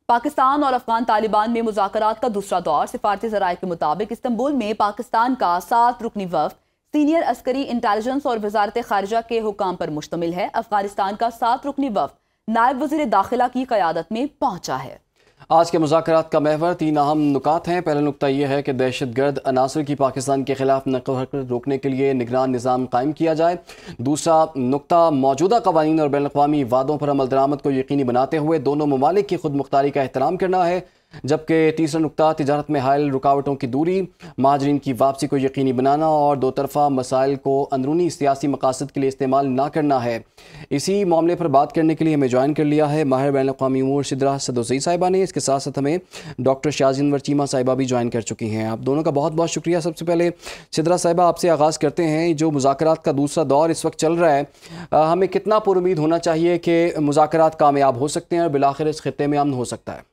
पाकिस्तान और अफगान तालिबान में मुज़ाकरात का दूसरा दौर। सिफारती ज़राए के मुताबिक इस्तंबुल में पाकिस्तान का 7 रुकनी वफ़द सीनियर अस्करी इंटेलिजेंस और वज़ारत ख़ारिजा के हुकाम पर मुश्तमिल है। अफगानिस्तान का 7 रुकनी वफ़द नायब वज़ीर दाखिला की क़यादत में पहुंचा है। आज के मुज़ाकरात का महवर 3 अहम नुकात हैं। पहला नुकता यह है कि दहशतगर्द अनासर की पाकिस्तान के खिलाफ नक़ल हरकत रोकने के लिए निगरान निज़ाम कायम किया जाए। दूसरा नुकता मौजूदा क़वानीन और बैनुल-अक़वामी वादों पर अमल दरामद को यकीनी बनाते हुए दोनों ममालिक की खुद मुख्तारी का एहतराम करना है। जबकि तीसरा नुकता तिजारत में हायल रुकावटों की दूरी, महाजरीन की वापसी को यकीनी बनाना और दो तरफ़ा मसाइल को अंदरूनी सियासी मकासद के लिए इस्तेमाल ना करना है। इसी मामले पर बात करने के लिए हमें ज्वाइन कर लिया है माहिर बैनुल-अक़वामी उमूर सिद्रा सदोज़ई साहिबा ने। इसके साथ साथ हमें डॉक्टर शाज़िया अनवर चीमा साहिबा भी ज्वाइन कर चुकी हैं। आप दोनों का बहुत बहुत शुक्रिया। सबसे पहले सिद्रा साहिबा आपसे आगाज़ करते हैं। जो मुज़ाकरात का दूसरा दौर इस वक्त चल रहा है, हमें कितना पुरुमीद होना चाहिए कि मुज़ाकरात कामयाब हो सकते हैं और बिलाखिर इस खित्ते में अमन हो सकता है?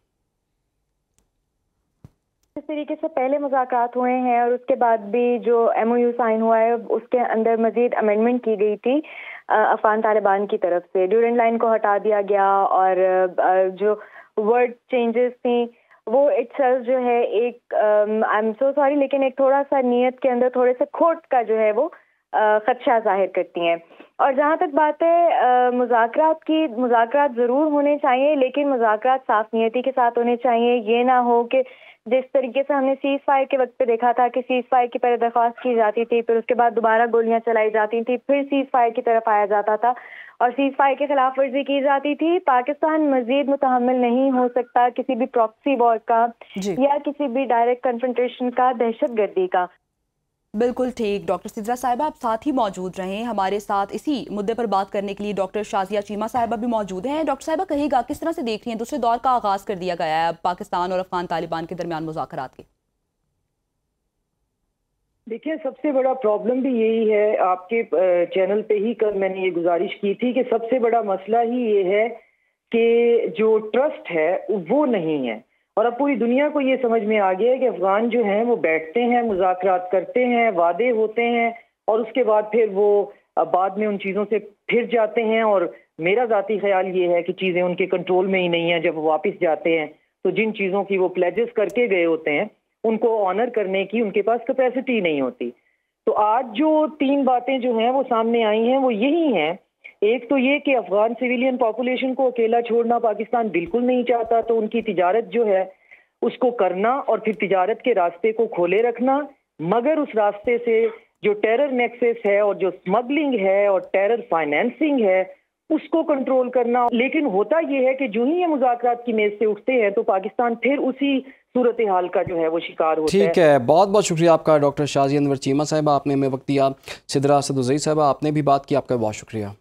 इस तरीके से पहले मुज़ाकरात हुए हैं और उसके बाद भी जो MOU साइन हुआ है उसके अंदर मजीद अमेंडमेंट की गई थी अफगान तालिबान की तरफ से। ड्यूरेंट लाइन को हटा दिया गया और जो वर्ड चेंजेस थी वो इटसेल्फ जो है एक आई एम सो सॉरी लेकिन एक थोड़ा सा नीयत के अंदर थोड़े से खोट का जो है वो खदशा जाहिर करती हैं। और जहाँ तक बात है मुज़ाकरात की, मुज़ाकरात ज़रूर होने चाहिए लेकिन मुज़ाकरात साफ नीयती के साथ होने चाहिए। ये ना हो कि जिस तरीके से हमने सीज़ फायर के वक्त पे देखा था कि सीज़ फायर की पहले दरख्वास्त की जाती थी, फिर उसके बाद दोबारा गोलियां चलाई जाती थी, फिर सीज़ फायर की तरफ आया जाता था और सीज़ फायर की खिलाफ वर्जी की जाती थी। पाकिस्तान मजीद मुतहम्मिल नहीं हो सकता किसी भी प्रॉक्सी वॉर का या किसी भी डायरेक्ट कन्फ्रंटेशन का, दहशतगर्दी का। बिल्कुल ठीक। डॉक्टर सिद्रा साहिबा आप साथ ही मौजूद रहें। हमारे साथ इसी मुद्दे पर बात करने के लिए डॉक्टर शाज़िया चीमा साहिबा भी मौजूद हैं। डॉक्टर साहिबा कहिएगा किस तरह से देख रही हैं, दूसरे दौर का आगाज़ कर दिया गया है अब पाकिस्तान और अफगान तालिबान के दरमियान मुज़ाकरात के? देखिए, सबसे बड़ा प्रॉब्लम भी यही है, आपके चैनल पे ही कल मैंने ये गुजारिश की थी कि सबसे बड़ा मसला ही ये है कि जो ट्रस्ट है वो नहीं है। और अब पूरी दुनिया को ये समझ में आ गया है कि अफगान जो हैं वो बैठते हैं, मुज़ाकरात करते हैं, वादे होते हैं और उसके बाद फिर वो बाद में उन चीज़ों से फिर जाते हैं। और मेरा ज़ाती ख्याल ये है कि चीज़ें उनके कंट्रोल में ही नहीं है। जब वो वापस जाते हैं तो जिन चीज़ों की वो प्लेजेस करके गए होते हैं उनको ऑनर करने की उनके पास कैपेसिटी नहीं होती। तो आज जो 3 बातें जो हैं वो सामने आई हैं वो यही हैं। एक तो ये कि अफगान सिविलियन पॉपुलेशन को अकेला छोड़ना पाकिस्तान बिल्कुल नहीं चाहता, तो उनकी तिजारत जो है उसको करना और फिर तिजारत के रास्ते को खोले रखना, मगर उस रास्ते से जो टेरर नेक्सेस है और जो स्मगलिंग है और टेरर फाइनेंसिंग है उसको कंट्रोल करना। लेकिन होता ये है कि जो ही ये मुज़ाकरात की मेज से उठते हैं तो पाकिस्तान फिर उसी सूरत हाल का जो है वो शिकार होता है। ठीक है, बहुत बहुत शुक्रिया आपका डॉक्टर शाज़िया अनवर चीमा साहिबा, आपने हमें वक्त दिया। सिद्रा सदोज़ई साहिबा आपने भी बात की, आपका बहुत शुक्रिया।